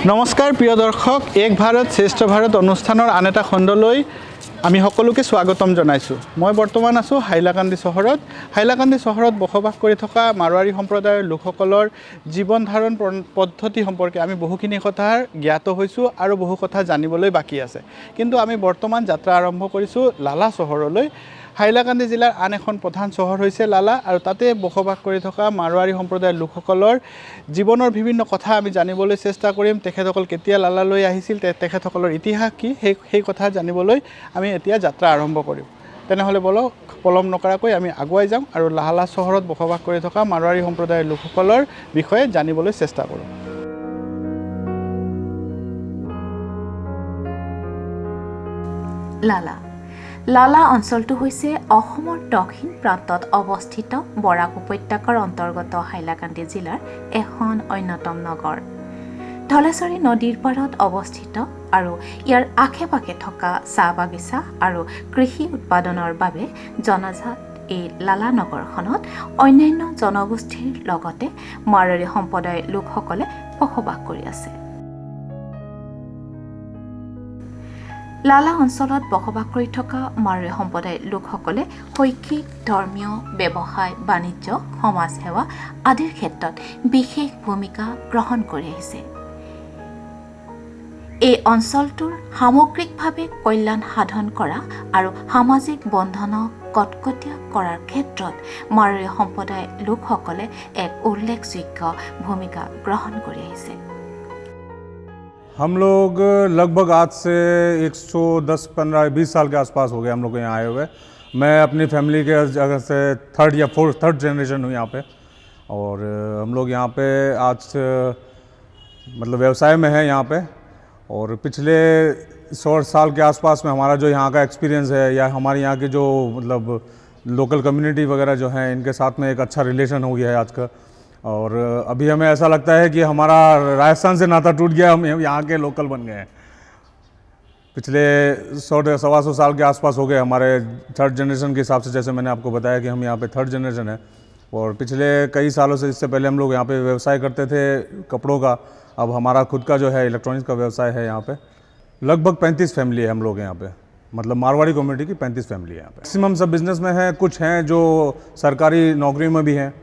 নমস্কাৰ প্ৰিয় দৰ্শক এক ভাৰত শ্ৰেষ্ঠ ভাৰত অনুষ্ঠানৰ আন এটা খণ্ডলৈ আমি সকলোকে স্বাগতম জনাইছোঁ। মই বৰ্তমান আছোঁ হাইলাকান্দি চহৰত। হাইলাকান্দি চহৰত বসবাস কৰি থকা মাৰোৱাৰী সম্প্ৰদায়ৰ লোকসকলৰ জীৱন ধাৰণ পদ্ধতি সম্পৰ্কে আমি বহুখিনি কথা জ্ঞাত হৈছোঁ আৰু বহু কথা জানিবলৈ বাকী আছে। কিন্তু আমি বৰ্তমান যাত্ৰা আৰম্ভ কৰিছোঁ লালা চহৰলৈ। হাইলাকান্দি জিলাৰ আন এখন প্ৰধান চহৰ হৈছে লালা আৰু তাতে বসবাস কৰি থকা মাৰোৱাৰী সম্প্ৰদায়ৰ লোকসকলৰ জীৱনৰ বিভিন্ন কথা আমি জানিবলৈ চেষ্টা কৰিম। তেখেতসকল কেতিয়া লালালৈ আহিছিল, তেখেতসকলৰ ইতিহাস কি, সেই কথা জানিবলৈ আমি এতিয়া যাত্ৰা আৰম্ভ কৰিম। তেনেহ'লে বলক পলম নকৰাকৈ আমি আগুৱাই যাম আৰু লালা চহৰত বসবাস কৰি থকা মাৰোৱাৰী সম্প্ৰদায়ৰ লোকসকলৰ বিষয়ে জানিবলৈ চেষ্টা কৰোঁ। লালা অঞ্চলটো হৈছে অসমৰ দক্ষিণ প্ৰান্তত অৱস্থিত বৰাক উপত্যকাৰ অন্তৰ্গত হাইলাকান্দি জিলাৰ এখন অন্যতম নগৰ। ধলেশ্বৰী নদীৰ পাৰত অৱস্থিত আৰু ইয়াৰ আশে পাশে থকা চাহ বাগিচা আৰু কৃষি উৎপাদনৰ বাবে জনাজাত এই লালা নগৰখনত অন্যান্য জনগোষ্ঠীৰ লগতে মাৰোৱাৰী সম্প্ৰদায়ৰ লোকসকলে বসবাস কৰি আছে। লালা অঞ্চলত বসবাস কৰি থকা মাৰোৱাৰী সম্প্ৰদায়ৰ লোকসকলে শৈক্ষিক, ধৰ্মীয়, ব্যৱসায়, বাণিজ্য, সমাজ সেৱা আদিৰ ক্ষেত্ৰত বিশেষ ভূমিকা গ্ৰহণ কৰি আহিছে। এই অঞ্চলটোৰ সামগ্ৰিকভাৱে কল্যাণ সাধন কৰা আৰু সামাজিক বন্ধনক কটকটীয়া কৰাৰ ক্ষেত্ৰত মাৰোৱাৰী সম্প্ৰদায়ৰ লোকসকলে এক উল্লেখযোগ্য ভূমিকা গ্ৰহণ কৰি আহিছে। हम लोग लगभग आज से 110, 15, 20 साल के आसपास हो गए हम लोग को यहाँ आए हुए। मैं अपनी फैमिली के जगह से थर्ड जनरेशन हूँ यहाँ पे। और हम लोग यहाँ पे आज मतलब व्यवसाय में है यहाँ पे। और पिछले 100 साल के आसपास में हमारा जो यहाँ का एक्सपीरियंस है या हमारे यहाँ के जो मतलब लोकल कम्युनिटी वगैरह जो हैं इनके साथ में एक अच्छा रिलेशन हो गया है आज का। और अभी हमें ऐसा लगता है कि हमारा राजस्थान से नाता टूट गया, हम यहाँ के लोकल बन गए हैं। पिछले 100-125 साल के आसपास हो गए हमारे थर्ड जनरेशन के हिसाब से। जैसे मैंने आपको बताया कि हम यहाँ पे थर्ड जनरेशन है। और पिछले कई सालों से, इससे पहले हम लोग यहाँ पे व्यवसाय करते थे कपड़ों का। अब हमारा खुद का जो है इलेक्ट्रॉनिक्स का व्यवसाय है यहाँ पे। लगभग 35 फैमिली है हम लोग यहाँ पे, मतलब मारवाड़ी कम्युनिटी की 35 फैमिली है यहाँ पे। मैक्सिमम सब बिजनेस में है, कुछ हैं जो सरकारी नौकरी में भी हैं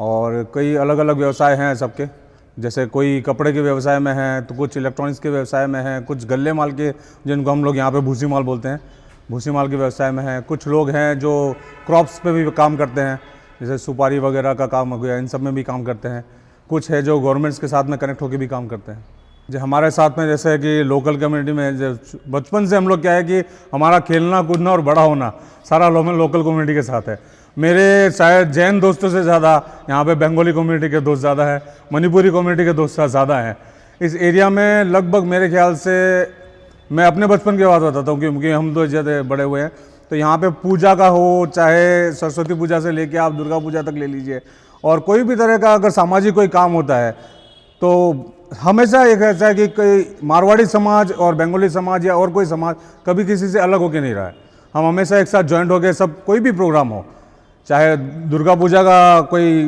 और कई अलग अलग व्यवसाय हैं सबके। जैसे कोई कपड़े के व्यवसाय में है तो कुछ इलेक्ट्रॉनिक्स के व्यवसाय में है, कुछ गल्ले माल के जिनको हम लोग यहाँ पे भूसी माल बोलते हैं, भूसी माल के व्यवसाय में है। कुछ लोग हैं जो क्रॉप्स पे भी काम करते हैं, जैसे सुपारी वगैरह का काम हो गया, इन सब में भी काम करते हैं। कुछ है जो गवर्नमेंट्स के साथ में कनेक्ट होकर भी काम करते हैं। जो हमारे साथ में जैसे कि लोकल कम्युनिटी में बचपन से हम लोग क्या है कि हमारा खेलना कूदना और बड़ा होना सारा लोकल कम्युनिटी के साथ है। मेरे शायद जैन दोस्तों से ज़्यादा यहाँ पे बंगाली कम्युनिटी के दोस्त ज़्यादा है, मणिपुरी कम्युनिटी के दोस्त ज़्यादा हैं इस एरिया में। लगभग मेरे ख्याल से मैं अपने बचपन की बात बताता हूँ क्योंकि हम तो ज़्यादा बड़े हुए हैं। तो यहाँ पे पूजा का हो, चाहे सरस्वती पूजा से लेके आप दुर्गा पूजा तक ले लीजिए, और कोई भी तरह का अगर सामाजिक कोई काम होता है तो हमेशा एक ऐसा है कि कोई मारवाड़ी समाज और बंगाली समाज या और कोई समाज कभी किसी से अलग होकर नहीं रहा है। हम हमेशा एक साथ ज्वाइंट होकर सब कोई भी प्रोग्राम हो, चाहे दुर्गा पूजा का कोई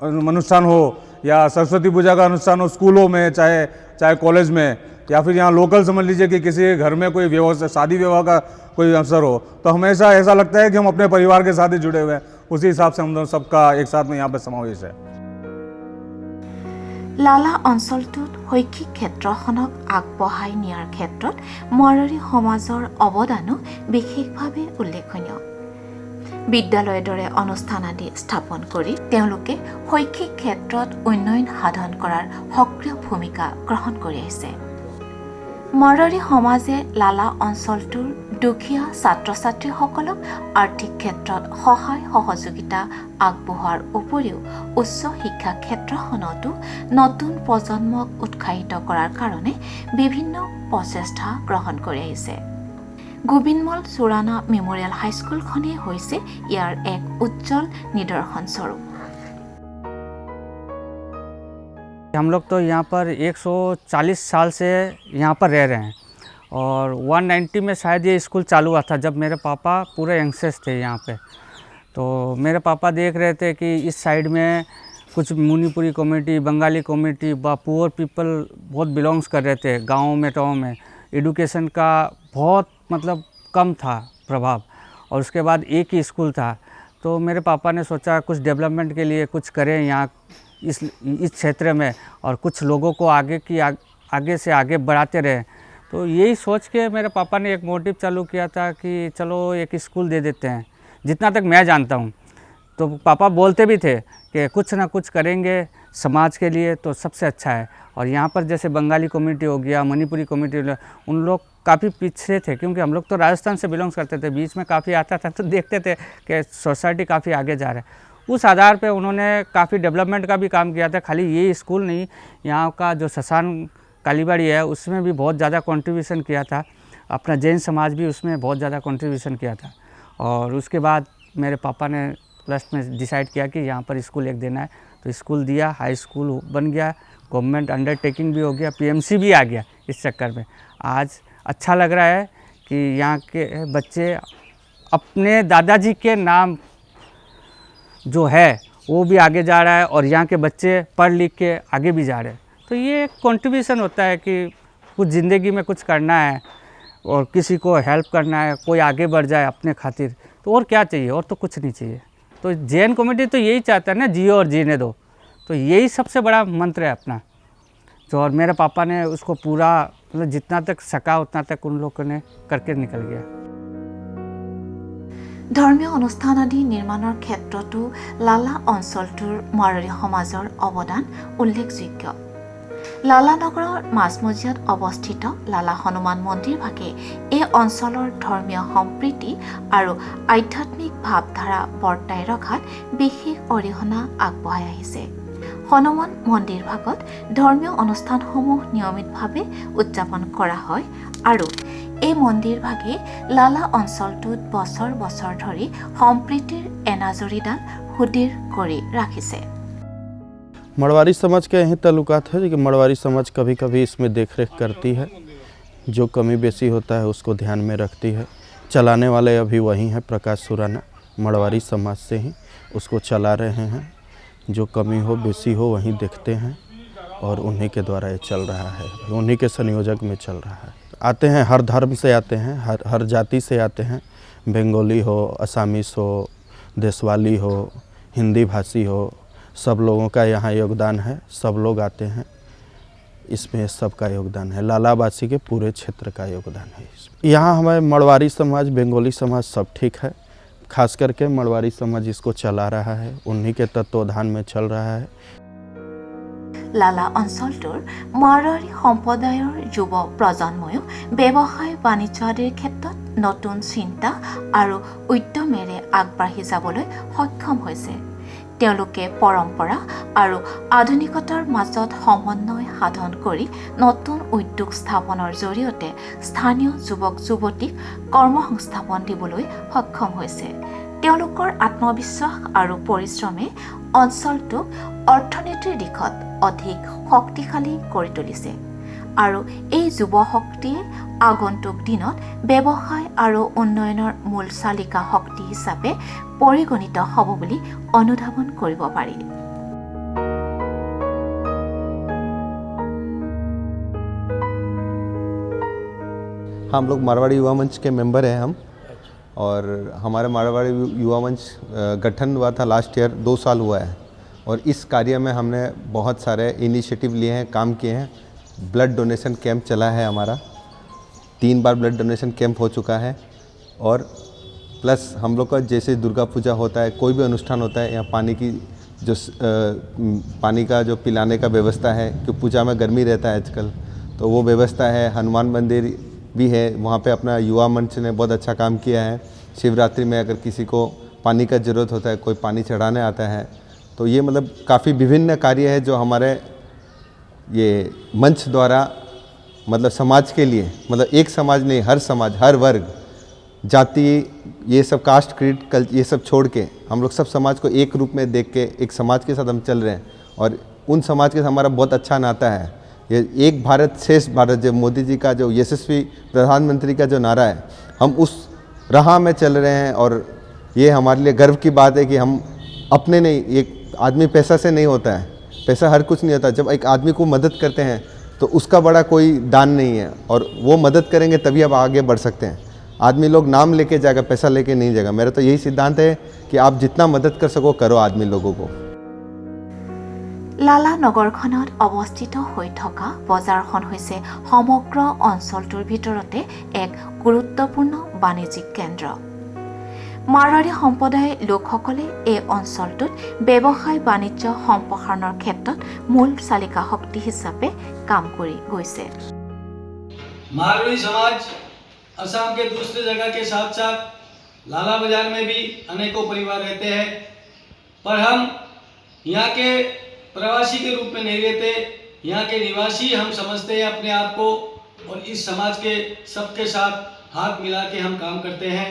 अनुष्ठान हो या सरस्वती पूजा का अनुष्ठान हो स्कूलों में, चाहे कॉलेज में, या फिर यहाँ लोकल समझ लीजिए कि किसी के घर में कोई व्यवस्था, शादी विवाह का कोई अवसर हो, तो हमेशा ऐसा लगता है कि हम अपने परिवार के साथ ही जुड़े हुए हैं। उसी हिसाब से हम दोनों सबका एक साथ में यहाँ पे समावेश है। লালা অঞ্চলটোত শৈক্ষিক ক্ষেত্ৰখনক আগবঢ়াই নিয়াৰ ক্ষেত্ৰত মাৰোৱাৰী সমাজৰ অৱদানো বিশেষভাৱে উল্লেখনীয়। বিদ্যালয়ৰ দৰে অনুষ্ঠান আদি স্থাপন কৰি তেওঁলোকে শৈক্ষিক ক্ষেত্ৰত উন্নয়ন সাধন কৰাৰ সক্ৰিয় ভূমিকা গ্ৰহণ কৰি আহিছে। মাৰোৱাৰী সমাজে লালা অঞ্চলটোৰ দুখীয়া ছাত্ৰ ছাত্ৰীসকলক আৰ্থিক ক্ষেত্ৰত সহায় সহযোগিতা আগবঢ়োৱাৰ উপৰিও উচ্চ শিক্ষা ক্ষেত্ৰখনতো নতুন প্ৰজন্মক উৎসাহিত কৰাৰ কাৰণে বিভিন্ন প্ৰচেষ্টা গ্ৰহণ কৰি আহিছে। গোবিন্দমল চুৰানা মেমৰিয়েল হাইস্কুলখনেই হৈছে ইয়াৰ এক উজ্জ্বল নিদৰ্শন স্বৰূপ। हम लोग तो यहाँ पर 140 साल से यहाँ पर रह रहे हैं और 190 में शायद ये स्कूल चालू हुआ था जब मेरे पापा पूरे यंगस्टर्स थे यहाँ पे। तो मेरे पापा देख रहे थे कि इस साइड में कुछ मणिपुरी कम्युनिटी, बंगाली कम्युनिटी व पुअर पीपल बहुत बिलोंग्स कर रहे थे गाँव में, टाउन में। एडुकेशन का बहुत मतलब कम था प्रभाव, और उसके बाद एक ही स्कूल था। तो मेरे पापा ने सोचा कुछ डेवलपमेंट के लिए कुछ करें यहाँ इस क्षेत्र में, और कुछ लोगों को आगे से आगे बढ़ाते रहें। तो यही सोच के मेरे पापा ने एक मोटिव चालू किया था कि चलो एक स्कूल दे देते हैं। जितना तक मैं जानता हूँ तो पापा बोलते भी थे कि कुछ ना कुछ करेंगे समाज के लिए तो सबसे अच्छा है। और यहाँ पर जैसे बंगाली कम्युनिटी हो गया, मणिपुरी कम्युनिटी, उन लोग काफ़ी पिछड़े थे, क्योंकि हम लोग तो राजस्थान से बिलोंग्स करते थे। बीच में काफ़ी आता था तो देखते थे कि सोसाइटी काफ़ी आगे जा रहा है। उस आधार पे उन्होंने काफ़ी डेवलपमेंट का भी काम किया था। खाली ये स्कूल नहीं, यहाँ का जो शशान कालीबाड़ी है उसमें भी बहुत ज़्यादा कंट्रीब्यूशन किया था। अपना जैन समाज भी उसमें बहुत ज़्यादा कंट्रीब्यूशन किया था। और उसके बाद मेरे पापा ने प्लस में डिसाइड किया कि यहाँ पर स्कूल एक देना है, तो स्कूल दिया। हाई स्कूल बन गया, गवर्नमेंट अंडरटेकिंग भी हो गया, पीएमसी भी आ गया। इस चक्कर में आज अच्छा लग रहा है कि यहाँ के बच्चे अपने दादाजी के नाम जो है वो भी आगे जा रहा है, और यहाँ के बच्चे पढ़ लिख के आगे भी जा रहे हैं। तो ये एक कंट्रीब्यूशन होता है कि कुछ ज़िंदगी में कुछ करना है और किसी को हेल्प करना है, कोई आगे बढ़ जाए अपने खातिर, तो और क्या चाहिए, और तो कुछ नहीं चाहिए। तो जैन कम्युनिटी तो यही चाहता है ना, जियो और जीने दो। तो यही सबसे बड़ा मंत्र है अपना, जो और मेरे पापा ने उसको पूरा मतलब जितना तक सका उतना तक उन लोगों ने करके निकल गया। ধৰ্মীয় অনুষ্ঠান আদি নিৰ্মাণৰ ক্ষেত্ৰতো লালা অঞ্চলটোৰ মাৰোৱাৰী সমাজৰ অৱদান উল্লেখযোগ্য। লালা নগৰৰ মাজমজিয়াত অৱস্থিত লালা হনুমান মন্দিৰ ভাগে এই অঞ্চলৰ ধৰ্মীয় সম্প্ৰীতি আৰু আধ্যাত্মিক ভাৱধাৰা বৰ্তাই ৰখাত বিশেষ অৰিহণা আগবঢ়াই আহিছে। হনুমান মন্দিৰ ভাগত ধৰ্মীয় অনুষ্ঠানসমূহ নিয়মিতভাৱে উদযাপন কৰা হয়, আৰু এই মন্দিৰ ভাগে লালা অঞ্চলটোত বছৰ বছৰ ধৰি সম্প্ৰীতিৰ এনাজৰীডাল সুদৃঢ় কৰি ৰাখিছে। मड़वारी समाज के यही ताल्लुकात है कि मड़वारी समाज कभी कभी इसमें देखरेख करती है, जो कमी बेसी होता है उसको ध्यान में रखती है। चलाने वाले अभी वही हैं, प्रकाश सुराना, मड़वारी समाज से ही उसको चला रहे हैं। जो कमी हो बेसी हो वहीं देखते हैं, और उन्हीं के द्वारा ये चल रहा है, उन्हीं के संयोजक में चल रहा है। आते हैं, हर धर्म से आते हैं, हर जाति से आते हैं। बंगाली हो, असामीस हो, देशवाली हो, हिंदी भाषी हो, सब लोगों का यहाँ योगदान है। सब लोग आते हैं, इसमें सबका योगदान है। लालाबासी के पूरे क्षेत्र का योगदान है इसमें। यहाँ हमारे मड़वारी समाज, बंगाली समाज सब ठीक है। खास करके मड़वारी समाज इसको चला रहा है, उन्हीं के तत्वाधान में चल रहा है। লালা অঞ্চলটোৰ মাৰোৱাৰী সম্প্ৰদায়ৰ যুৱ প্ৰজন্ময়ো ব্যৱসায় বাণিজ্য আদিৰ ক্ষেত্ৰত নতুন চিন্তা আৰু উদ্যমেৰে আগবাঢ়ি যাবলৈ সক্ষম হৈছে। তেওঁলোকে পৰম্পৰা আৰু আধুনিকতাৰ মাজত সমন্বয় সাধন কৰি নতুন উদ্যোগ স্থাপনৰ জৰিয়তে স্থানীয় যুৱক যুৱতীক কৰ্মসংস্থাপন দিবলৈ সক্ষম হৈছে। তেওঁলোকৰ আত্মবিশ্বাস আৰু পৰিশ্ৰমে অঞ্চলটোক অৰ্থনীতিৰ দিশত অধিক শক্তিশালী কৰি তুলিছে, আৰু এই যুৱ শক্তিয়ে আগন্তুক দিনত ব্যৱসায় আৰু উন্নয়নৰ মূল চালিকা শক্তি হিচাপে পৰিগণিত হ'ব বুলি অনুধাৱন কৰিব পাৰি। हम लोग मारवाड़ी युवा मंच के मेंबर हैं हम, और हमारे मारवाड़ी युवा मंच गठन हुआ था लास्ट ईयर, 2 साल हुआ है। और इस कार्य में हमने बहुत सारे इनिशिएटिव लिए हैं, काम किए हैं। ब्लड डोनेशन कैंप चला है हमारा, 3 बार ब्लड डोनेशन कैंप हो चुका है। और प्लस हम लोग का जैसे दुर्गा पूजा होता है, कोई भी अनुष्ठान होता है, यहाँ पानी का जो पिलाने का व्यवस्था है, क्योंकि पूजा में गर्मी रहता है आजकल, तो वो व्यवस्था है। हनुमान मंदिर भी है, वहाँ पे अपना युवा मंच ने बहुत अच्छा काम किया है। शिवरात्रि में अगर किसी को पानी का ज़रूरत होता है, कोई पानी चढ़ाने आता है, तो ये मतलब काफ़ी विभिन्न कार्य है जो हमारे ये मंच द्वारा मतलब समाज के लिए, मतलब एक समाज नहीं, हर समाज, हर वर्ग, जाति, ये सब कास्ट क्रीड कल्चर ये सब छोड़ के हम लोग सब समाज को एक रूप में देख के एक समाज के साथ हम चल रहे हैं। और उन समाज के साथ हमारा बहुत अच्छा नाता है। ये एक भारत श्रेष्ठ भारत, जो मोदी जी का जो यशस्वी प्रधानमंत्री का जो नारा है, हम उस राह में चल रहे हैं। और ये हमारे लिए गर्व की बात है कि हम अपने नहीं, एक आदमी पैसा से नहीं होता है, पैसा हर कुछ नहीं होता। जब एक आदमी को मदद करते हैं तो उसका बड़ा कोई दान नहीं है, और वो मदद करेंगे तभी आप आगे बढ़ सकते हैं। आदमी लोग नाम लेके जाएगा, पैसा लेके नहीं जाएगा। मेरा तो यही सिद्धांत है कि आप जितना मदद कर सको करो आदमी लोगों को। লালা নগৰখনত অৱস্থিত হৈ থকা বজাৰখন হৈছে সমগ্ৰ অঞ্চলটোৰ ভিতৰতে এক গুৰুত্বপূৰ্ণ বাণিজ্যিক কেন্দ্ৰ। মাৰোৱাৰী সম্প্ৰদায়ৰ লোকসকলে এই অঞ্চলটোত ব্যৱসায় বাণিজ্য সম্প্ৰসাৰণৰ ক্ষেত্ৰত মূল চালিকা শক্তি হিচাপে কাম কৰি গৈছে। मारवाड़ी समाज असम के दूसरे जगह के साथ साथ लाला बाजार में भी अनेकों परिवार रहते हैं, पर हम यहाँ के प्रवासी के रूप में नहीं रहते। यहाँ के निवासी हम समझते हैं अपने आप को, और इस समाज के सबके साथ हाथ मिला के हम काम करते हैं।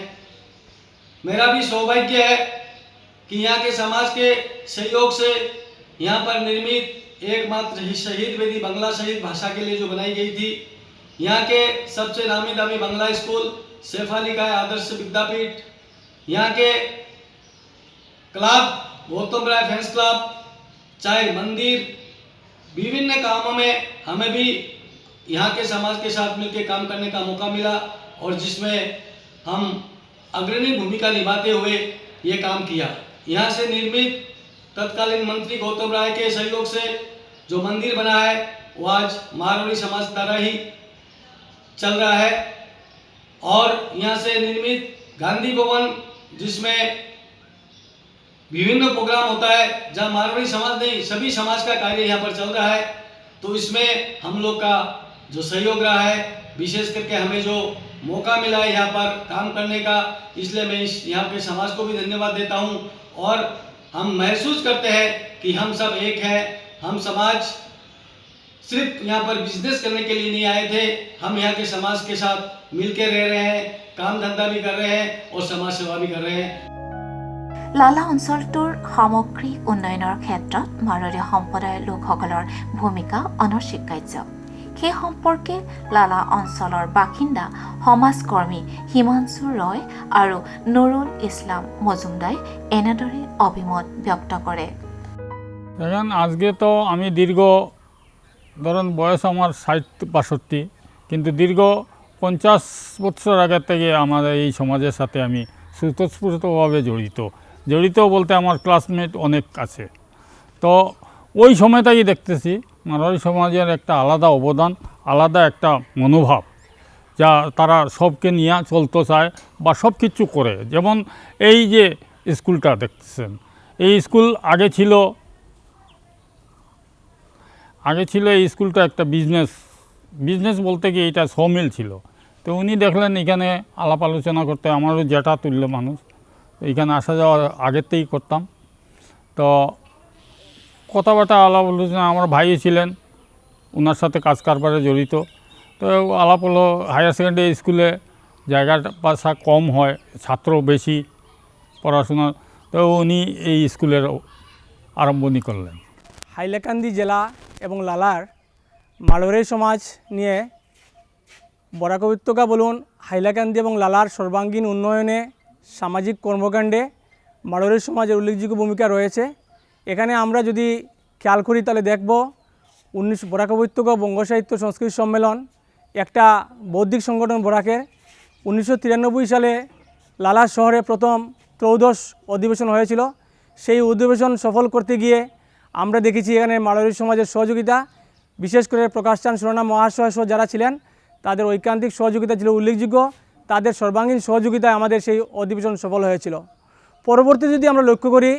मेरा भी सौभाग्य है कि यहाँ के समाज के सहयोग से यहाँ पर निर्मित एकमात्र शहीद वेदी बंगला शहीद भाषा के लिए जो बनाई गई थी, यहाँ के सबसे नामी दामी बंगला स्कूल, सैफ अली का आदर्श विद्यापीठ, यहाँ के क्लब गौतम राय फैंस क्लब, चाहे मंदिर, विभिन्न कामों में हमें भी यहाँ के समाज के साथ मिलकर काम करने का मौका मिला, और जिसमें हम अग्रणी भूमिका निभाते हुए ये काम किया। यहाँ से निर्मित तत्कालीन मंत्री गौतम राय के सहयोग से जो मंदिर बना है वो आज मारवाड़ी समाज द्वारा ही चल रहा है। और यहाँ से निर्मित गांधी भवन, जिसमें विभिन्न प्रोग्राम होता है, जहाँ मारवाड़ी समाज नहीं सभी समाज का कार्य यहाँ पर चल रहा है, तो इसमें हम लोग का जो सहयोग रहा है, विशेष करके हमें जो मौका मिला है यहाँ पर काम करने का, इसलिए मैं यहाँ के समाज को भी धन्यवाद देता हूँ। और हम महसूस करते हैं कि हम सब एक हैं। हम समाज सिर्फ यहाँ पर बिजनेस करने के लिए नहीं आए थे, हम यहाँ के समाज के साथ मिलकर रह रहे हैं, काम धंधा भी कर रहे हैं और समाज सेवा भी कर रहे हैं। লালা অঞ্চলটোৰ সামগ্ৰিক উন্নয়নৰ ক্ষেত্ৰত মাৰোৱাৰী সম্প্ৰদায়ৰ লোকসকলৰ ভূমিকা অনস্বীকাৰ্য। সেই সম্পৰ্কে লালা অঞ্চলৰ বাসিন্দা সমাজকৰ্মী হিমাংশু ৰয় আৰু নুৰুল ইছলাম মজুমদাৰে এনেদৰে অভিমত ব্যক্ত কৰে। দেখেন আজকে তো আমি দীর্ঘ ধরুন বয়স আমার ৬০-৬২, কিন্তু দীর্ঘ ৫০ বছর আগের থেকে আমাদের এই সমাজের সাথে আমি স্বতঃস্ফূর্তভাবে জড়িত বলতে আমার ক্লাসমেট অনেক আছে। তো ওই সময়টাই দেখতেছি মারোয়ারি সমাজের একটা আলাদা অবদান, আলাদা একটা মনোভাব, যা তারা সবকে নিয়ে চলতে চায় বা সব কিছু করে। যেমন এই যে স্কুলটা দেখতেছেন, এই স্কুল আগে ছিল এই স্কুলটা একটা বিজনেস বলতে কি এটা সমিল ছিল। তো উনি দেখলেন এখানে আলাপ আলোচনা করতে, আমারও জ্যাঠা তুল্য মানুষ, এখানে আসা যাওয়া আগের থেকেই করতাম। তো কথাবার্তা আলাপ আলোচনা, আমার ভাই ছিলেন, ওনার সাথে কাজ কারবারে জড়িত। তো আলাপ হলো, হায়ার সেকেন্ডারি স্কুলে জায়গাটা পাশা কম হয়, ছাত্র বেশি পড়াশোনা, তো উনি এই স্কুলের আরম্ভণী করলেন। হাইলাকান্দি জেলা এবং লালার মারোয়ারি সমাজ নিয়ে বরাক উপত্যকা বলুন, হাইলাকান্দি এবং লালার সর্বাঙ্গীন উন্নয়নে, সামাজিক কর্মকাণ্ডে মারোয়ারি সমাজের উল্লেখযোগ্য ভূমিকা রয়েছে। এখানে আমরা যদি খেয়াল করি তাহলে দেখব বরাক উপত্যকা বঙ্গ সাহিত্য সংস্কৃতি সম্মেলন একটা বৌদ্ধিক সংগঠন বরাকের 1993 সালে লালা শহরে প্রথম ত্রয়োদশ অধিবেশন হয়েছিল। সেই অধিবেশন সফল করতে গিয়ে আমরা দেখেছি এখানে মারোয়ারি সমাজের সহযোগিতা, বিশেষ করে প্রকাশ চাঁদ সুরানা মহাশয় সহ যারা ছিলেন তাদের ঐকান্তিক সহযোগিতা ছিল উল্লেখযোগ্য। তাদের সর্বাঙ্গীন সহযোগিতায় আমাদের সেই অধিবেশন সফল হয়েছিল। পরবর্তী যদি আমরা লক্ষ্য করি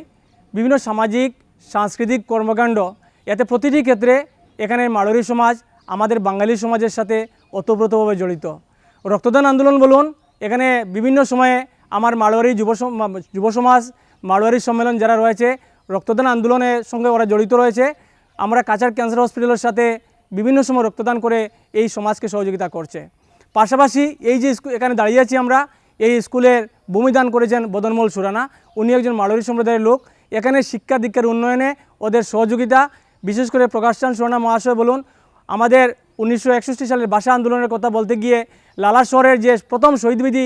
বিভিন্ন সামাজিক সাংস্কৃতিক কর্মকাণ্ড, এতে প্রতিটি ক্ষেত্রে এখানে মারোয়ারি সমাজ আমাদের বাঙালি সমাজের সাথে ওতপ্রোতভাবে জড়িত। রক্তদান আন্দোলন বলুন, এখানে বিভিন্ন সময়ে আমার মারোয়ারি যুব সমাজ, মারোয়ারি সম্মেলন যারা রয়েছে, রক্তদান আন্দোলনের সঙ্গে ওরা জড়িত রয়েছে। আমরা কাছাড় ক্যান্সার হসপিটালের সাথে বিভিন্ন সময় রক্তদান করে এই সমাজকে সহযোগিতা করছে। পাশাপাশি এই যে এখানে দাঁড়িয়ে আছি আমরা, এই স্কুলের ভূমিদান করেছেন বদনমল সুরানা, উনি একজন মারোয়ারি সম্প্রদায়ের লোক। এখানে শিক্ষা দীক্ষার উন্নয়নে ওদের সহযোগিতা, বিশেষ করে প্রকাশ চাঁদ সুরানা মহাশয় বলুন, আমাদের 1961 সালের ভাষা আন্দোলনের কথা বলতে গিয়ে লালা শহরের যে প্রথম শহীদ বেদি,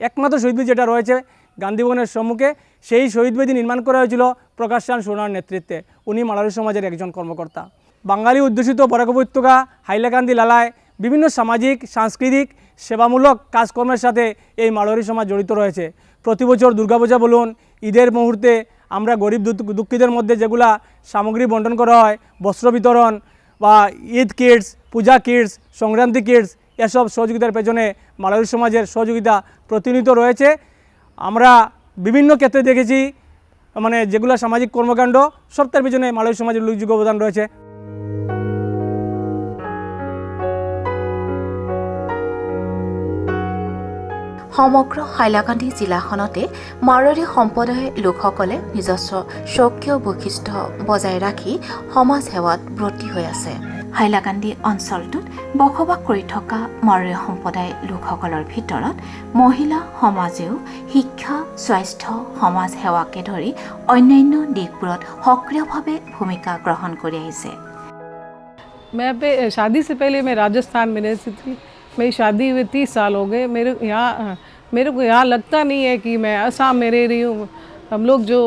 একমাত্র শহীদ বেদি যেটা রয়েছে গান্ধী ভবনের সম্মুখে সেই শহীদ বেদি নির্মাণ করা হয়েছিল প্রকাশ চাঁদ সোনার নেতৃত্বে। উনি মালয়ারি সমাজের একজন কর্মকর্তা। বাঙালি অধ্যুষিত বরাক উপত্যকা হাইলাকান্দি লালায় বিভিন্ন সামাজিক সাংস্কৃতিক সেবামূলক কাজকর্মের সাথে এই মালয়ারি সমাজ জড়িত রয়েছে। প্রতি বছর দুর্গাপূজা বলুন, ঈদের মুহূর্তে আমরা গরিব দুঃখীদের মধ্যে যেগুলা সামগ্রী বন্টন করা হয়, বস্ত্র বিতরণ বা ঈদ কিটস, পূজা কিটস, সংক্রান্তি কিটস, এসব সহযোগিতার পেছনে মালয়ারি সমাজের সহযোগিতা প্রতিনিয়ত রয়েছে। আমরা বিভিন্ন ক্ষেত্রে দেখেছি মানে যেগুলো সামাজিক কর্মকাণ্ড সবটার পিছনে মালয়ারি সমাজের উল্লেখযোগ্য অবদান রয়েছে। সমগ্ৰ হাইলাকান্দি জিলাখনতে মাৰোৱাৰী সম্প্ৰদায়ৰ লোকসকলে নিজস্ব স্বকীয় বৈশিষ্ট্য বজাই ৰাখি সমাজ সেৱাত ব্ৰতী হৈ আছে। হাইলাকান্দি অঞ্চলটোত বসবাস কৰি থকা মাৰোৱাৰী সম্প্ৰদায়ৰ লোকসকলৰ ভিতৰত মহিলা সমাজেও শিক্ষা, স্বাস্থ্য, সমাজ সেৱাকে ধৰি অন্যান্য দিশবোৰত সক্ৰিয়ভাৱে ভূমিকা গ্ৰহণ কৰি আহিছে। मैं शादी से पहले मैं राजस्थान में रहती थी। मेरी शादी हुए 30 साल हो गए। मेरे को यहाँ लगता नहीं है कि मैं असम में रह रही हूँ। हम लोग जो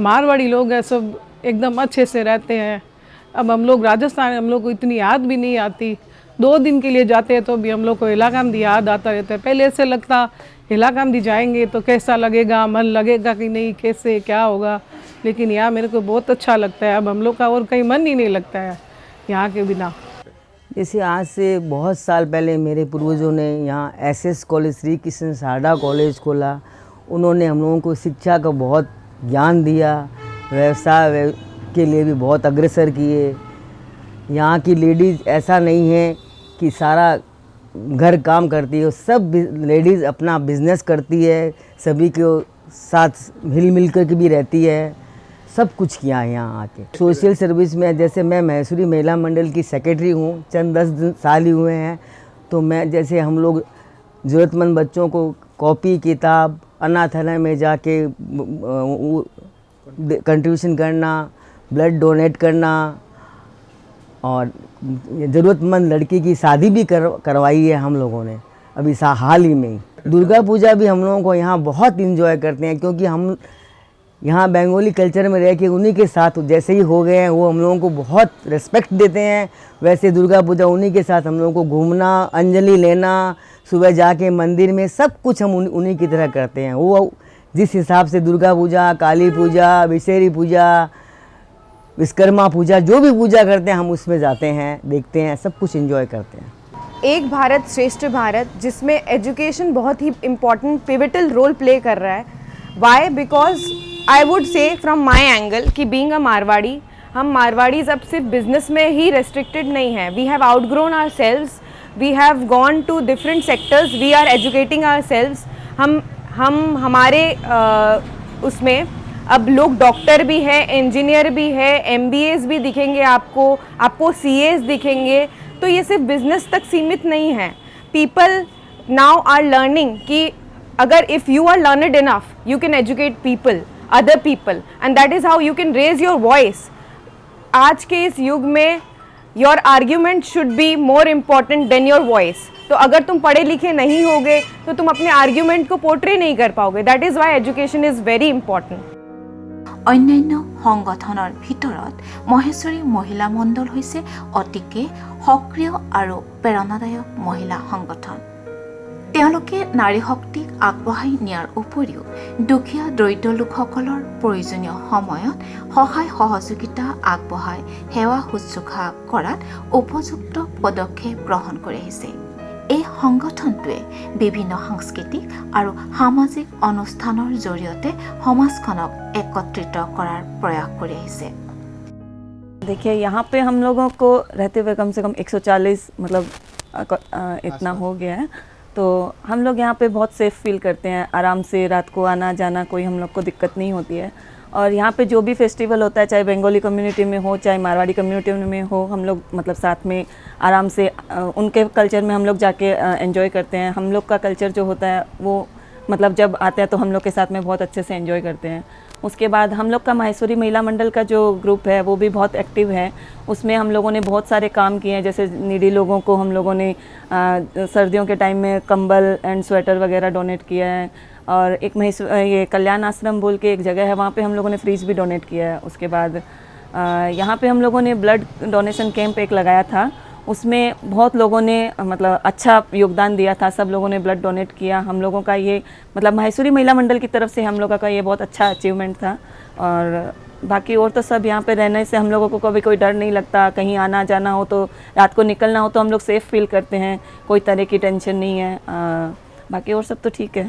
मारवाड़ी लोग हैं सब एकदम अच्छे से रहते हैं। अब हम लोग राजस्थान, हम लोग को इतनी याद भी नहीं आती। 2 दिन के लिए जाते हैं तो भी हम लोग को हैलाकांदी याद आता रहता है। पहले ऐसे लगता हैलाकांदी जाएंगे तो कैसा लगेगा, मन लगेगा कि नहीं, कैसे क्या होगा, लेकिन यहाँ मेरे को बहुत अच्छा लगता है। अब हम लोग का और कहीं मन ही नहीं लगता है यहाँ के बिना। जैसे आज से बहुत साल पहले मेरे पूर्वजों ने यहाँ एसएस कॉलेज, श्री कृष्ण सारदा कॉलेज खोला। उन्होंने हम लोगों को शिक्षा का बहुत ज्ञान दिया, व्यवसाय के लिए भी बहुत अग्रसर किए। यहाँ की लेडीज़ ऐसा नहीं है कि सारा घर काम करती है, सब लेडीज़ अपना बिजनेस करती है, सभी के साथ हिल मिल कर के भी रहती है। सब कुछ किया है यहाँ आके। सोशल सर्विस में जैसे मैं मैसूरी महिला मंडल की सेक्रेटरी हूँ, चंद 10 साल ही हुए हैं। तो मैं जैसे हम लोग ज़रूरतमंद बच्चों को कॉपी किताब अनाथालय में जाके कंट्रीब्यूशन करना, ब्लड डोनेट करना, और ज़रूरतमंद लड़की की शादी भी करवाई है हम लोगों ने अभी हाल ही में। दुर्गा पूजा भी हम लोगों को यहाँ बहुत इंजॉय करते हैं, क्योंकि हम यहाँ बंगाली कल्चर में रह के उन्हीं के साथ जैसे ही हो गए हैं, वो हम लोगों को बहुत रिस्पेक्ट देते हैं। वैसे दुर्गा पूजा उन्हीं के साथ हम लोगों को घूमना, अंजलि लेना, सुबह जाके मंदिर में सब कुछ हम उन्हीं की तरह करते हैं। वो जिस हिसाब से दुर्गा पूजा, काली पूजा, विशेरी पूजा, विश्वकर्मा पूजा, जो भी पूजा करते हैं हम उसमें जाते हैं, देखते हैं, सब कुछ एंजॉय करते हैं। एक भारत श्रेष्ठ भारत, जिसमें एजुकेशन बहुत ही इम्पॉर्टेंट पिवटल रोल प्ले कर रहा है। Why? Because I would say from my angle कि बीइंग अ मारवाड़ी, हम मारवाड़ीज अब सिर्फ बिजनेस में ही रेस्ट्रिक्टेड नहीं हैं। We have outgrown ourselves, we have gone to different sectors, we are educating ourselves. हम हमारे उसमें अब लोग डॉक्टर भी है, इंजीनियर भी है, MBAs भी दिखेंगे आपको CAs दिखेंगे। तो ये सिर्फ बिजनेस तक सीमित नहीं है। पीपल नाउ आर लर्निंग कि अगर if you are learned enough, you can educate people, other people, and that is how you can raise your voice. आज के इस युग में your argument should be more important than your voice. तो अगर तुम पढ़े लिखे नहीं होगे तो तुम अपने आर्ग्यूमेंट को पोर्ट्रे नहीं कर पाओगे। That is why education is very important. অন্যান্য সংগঠনৰ ভিতৰত মহেশ্বৰী মহিলা মণ্ডল হৈছে অতিকে সক্ৰিয় আৰু প্ৰেৰণাদায়ক মহিলা সংগঠন। তেওঁলোকে নাৰী শক্তিক আগবঢ়াই নিয়াৰ উপৰিও দুখীয়া দৰিদ্ৰ লোকসকলৰ প্ৰয়োজনীয় সময়ত সহায় সহযোগিতা আগবঢ়াই সেৱা শুশ্ৰূষা কৰাত উপযুক্ত পদক্ষেপ গ্ৰহণ কৰি আহিছে। এই সংগঠনটোৱে বিভিন্ন সাংস্কৃতিক আৰু সামাজিক অনুষ্ঠানৰ জৰিয়তে সমাজখনক একত্ৰিত কৰাৰ প্ৰয়াস কৰি আহিছে। देखिए यहाँ पे हम लोगों को रहते हुए कम से कम 140 मतलब इतना हो गया है। तो हम लोग यहाँ पे बहुत सेफ़ फील करते हैं, आराम से रात को आना जाना कोई हम लोग को दिक्कत नहीं होती है। और यहाँ पे जो भी फेस्टिवल होता है, चाहे बंगाली कम्युनिटी में हो चाहे मारवाड़ी कम्युनिटी में हो, हम लोग मतलब साथ में आराम से उनके कल्चर में हम लोग जाके एंजॉय करते हैं। हम लोग का कल्चर जो होता है वो मतलब जब आते हैं तो हम लोग के साथ में बहुत अच्छे से एंजॉय करते हैं। उसके बाद हम लोग का माहेश्वरी महिला मंडल का जो ग्रुप है वो भी बहुत एक्टिव है। उसमें हम लोगों ने बहुत सारे काम किए हैं, जैसे नीडी लोगों को हम लोगों ने सर्दियों के टाइम में कंबल एंड स्वेटर वगैरह डोनेट किया है। और एक ये कल्याण आश्रम बोल के एक जगह है, वहाँ पे हम लोगों ने फ्रिज भी डोनेट किया है। उसके बाद यहाँ पे हम लोगों ने ब्लड डोनेशन कैंप एक लगाया था, उसमें बहुत लोगों ने मतलब अच्छा योगदान दिया था, सब लोगों ने ब्लड डोनेट किया। हम लोगों का ये मतलब माहेश्वरी महिला मंडल की तरफ से हम लोगों का ये बहुत अच्छा अचीवमेंट था। और बाकी और तो सब यहाँ पे रहने से हम लोगों को कभी कोई डर नहीं लगता, कहीं आना जाना हो तो रात को निकलना हो तो हम लोग सेफ़ फील करते हैं, कोई तरह की टेंशन नहीं है। बाकी और सब तो ठीक है।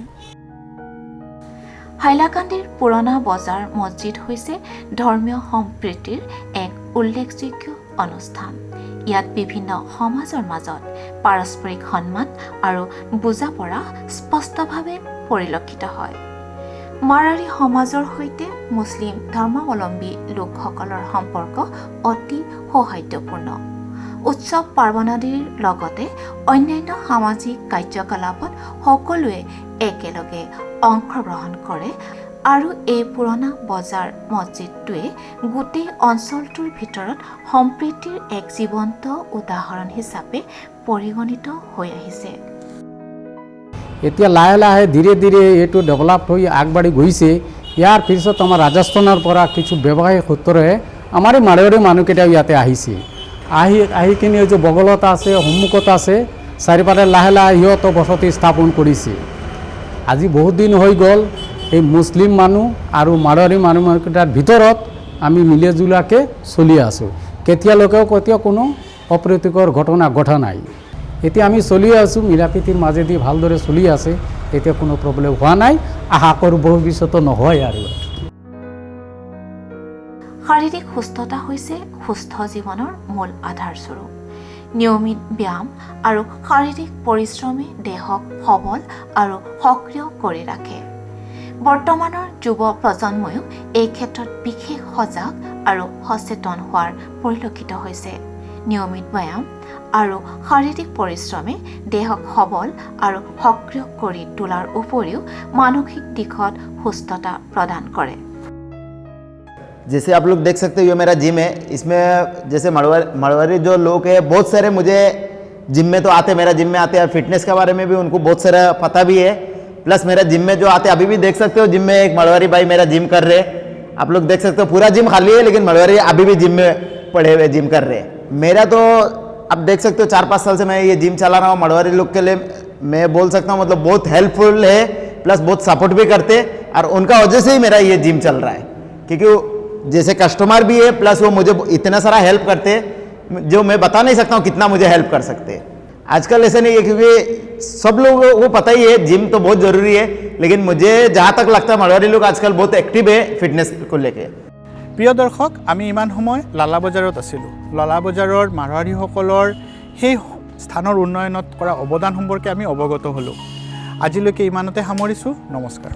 হাইলাকান্দিৰ পুৰণা বজাৰ মছজিদ হৈছে ধৰ্মীয় সম্প্ৰীতিৰ এক উল্লেখযোগ্য অনুষ্ঠান। ইয়াত বিভিন্ন সমাজৰ মাজত পাৰস্পৰিক সন্মান আৰু বুজাপৰা স্পষ্টভাৱে পৰিলক্ষিত হয়। মাৰাৰী সমাজৰ সৈতে মুছলিম ধৰ্মাৱলম্বী লোকসকলৰ সম্পৰ্ক অতি সৌহাৰ্দ্যপূৰ্ণ। উৎসৱ পাৰ্বণাদিৰ লগতে অন্যান্য সামাজিক কাৰ্যকলাপত সকলোৱে একেলগে অংশগ্ৰহণ কৰে আৰু এই পুৰণা বজাৰ মছজিদটোৱে গোটেই অঞ্চলটোৰ ভিতৰত সম্প্ৰীতিৰ এক জীৱন্ত উদাহৰণ হিচাপে পৰিগণিত হৈ আহিছে। এতিয়া লাহে লাহে ধীৰে ধীৰে এইটো ডেভেলপ হৈ আগবাঢ়ি গৈছে। ইয়াৰ পিছত আমাৰ ৰাজস্থানৰ পৰা কিছু ব্যৱসায়িক সূত্ৰে আমাৰ এই মাৰোৱাৰী মানুহকেইটাও ইয়াতে আহিছে। আহি কিনে যে বগলত আছে, সন্মুখত আছে, চাৰিওফালে লাহে লাহে সিহঁতো বসতি স্থাপন কৰিছে। আজি বহুত দিন হৈ গ'ল এই মুছলিম মানুহ আৰু মাৰোৱাৰী মানুহকেইটাৰ ভিতৰত আমি মিলিজুলাকৈ চলি আছোঁ। কেতিয়াও কোনো অপ্ৰীতিকৰ ঘটনা ঘটা নাই। এতিয়া আমি চলি আছোঁ মিলাপ্ৰীতিৰ মাজেদি ভালদৰে চলি আছে, এতিয়া কোনো প্ৰব্লেম হোৱা নাই। আশা কৰোঁ ভৱিষ্যতে নহয় আৰু। শাৰীৰিক সুস্থতা হৈছে সুস্থ জীৱনৰ মূল আধাৰস্বৰূপ। নিয়মিত ব্যায়াম আৰু শাৰীৰিক পৰিশ্ৰমে দেহক সবল আৰু সক্ৰিয় কৰি ৰাখে। বৰ্তমানৰ যুৱ প্ৰজন্ময়ো এই ক্ষেত্ৰত বিশেষ সজাগ আৰু সচেতন হোৱাৰ পৰিলক্ষিত হৈছে। নিয়মিত ব্যায়াম আৰু শাৰীৰিক পৰিশ্ৰমে দেহক সবল আৰু সক্ৰিয় কৰি তোলাৰ উপৰিও মানসিক দিশত সুস্থতা প্ৰদান কৰে। जैसे आप लोग देख सकते हो ये मेरा जिम है। इसमें जैसे मड़वारी जो लोग हैं बहुत सारे मुझे जिम में तो आते, मेरा जिम में आते हैं। फिटनेस के बारे में भी उनको बहुत सारा पता भी है। प्लस मेरा जिम में जो आते अभी भी देख सकते हो जिम में एक मड़वारी भाई मेरा जिम कर रहे हैं। आप लोग देख सकते हो पूरा जिम खाली है, लेकिन मड़वारी अभी भी जिम में पड़े हुए जिम कर रहे हैं। मेरा तो आप देख सकते हो 4-5 साल से मैं ये जिम चला रहा हूँ। मड़वारी लोग के लिए मैं बोल सकता हूँ मतलब बहुत हेल्पफुल है, प्लस बहुत सपोर्ट भी करते हैं। और उनका वजह से ही मेरा ये जिम चल रहा है, क्योंकि जैसे कस्टमर भी है प्लस वो मुझे इतना सारा हेल्प करते हैं जो मैं बता नहीं सकता हूँ कितना मुझे हेल्प कर सकते हैं। आजकल ऐसे नहीं है, क्योंकि सब लोग को पता ही है जिम तो बहुत ज़रूरी है, लेकिन मुझे जहाँ तक लगता है मड़वारी लोग आजकल बहुत एक्टिव है फिटनेस को लेके। প্ৰিয় দৰ্শক, আমি ইমান সময় লালা বজাৰত আছিলোঁ। লালা বজাৰৰ মাৰোৱাৰীসকলৰ সেই স্থানৰ উন্নয়নত কৰা অৱদান সম্পৰ্কে আমি অৱগত হ'লোঁ। আজিলৈকে ইমানতে সামৰিছোঁ। নমস্কাৰ।